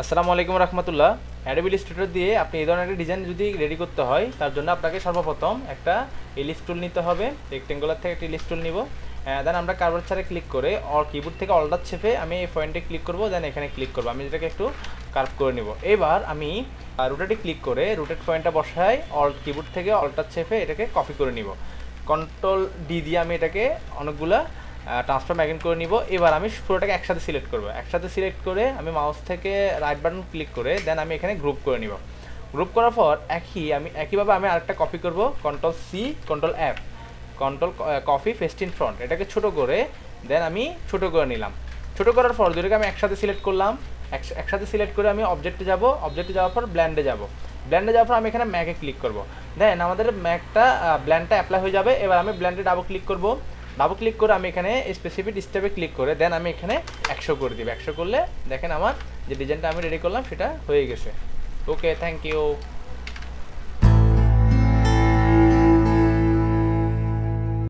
আসসালামু আলাইকুম রহমতুল্লাহ। Adobe Illustrator দিয়ে আপনি এই ধরনের একটা ডিজাইন যদি রেডি করতে হয়, তার জন্য আপনাকে সর্বপ্রথম একটা ইলিশ টুল নিতে হবে। রেক্টেঙ্গুলার থেকে একটা ইলিশ টুল নিব। দেন আমরা কার্ভারচারে ক্লিক করে কিবোর্ড থেকে অল্টার চেপে আমি এই পয়েন্টে ক্লিক করব, দেন এখানে ক্লিক করব। আমি এটাকে একটু কার্ভ করে নিব। এবার আমি রুটেটে ক্লিক করে রুটেট পয়েন্টটা বসাই, কিবোর্ড থেকে অল্টার চেপে এটাকে কপি করে নিব। কন্ট্রোল ডি দিয়ে আমি এটাকে অনেকগুলা ট্রান্সফর্ম অ্যাগেন করে নিব। এবার আমি পুরোটাকে একসাথে সিলেক্ট করব। একসাথে সিলেক্ট করে আমি মাউস থেকে রাইট বাটন ক্লিক করে দেন আমি এখানে গ্রুপ করে নিব। গ্রুপ করার পর একইভাবে আমি আরেকটা কপি করব, control C control F, control copy paste in front, এটাকে ছোট করে দেন আমি ছোট করে নিলাম। ছোট করার পর দুটোকে আমি একসাথে সিলেক্ট করলাম। একসাথে সিলেক্ট করে আমি অবজেক্টে যাব। অবজেক্টে যাওয়ার পর ব্ল্যান্ডে যাব। ব্ল্যান্ডে যাওয়ার পর আমি এখানে ম্যাকে ক্লিক করব। দেন আমাদের ব্ল্যান্ডটা অ্যাপ্লাই হয়ে যাবে। এবার আমি ব্ল্যান্ডে ডাবল ক্লিক করব। ডাবল ক্লিক করে আমি এখানে স্পেসিফিক স্টেপে ক্লিক করে দেন আমি এখানে 100 করে দিব। 100 করলে দেখেন আমার যে ডিজাইনটা আমি রেডি করলাম সেটা হয়ে গেছে। ওকে, থ্যাংক ইউ।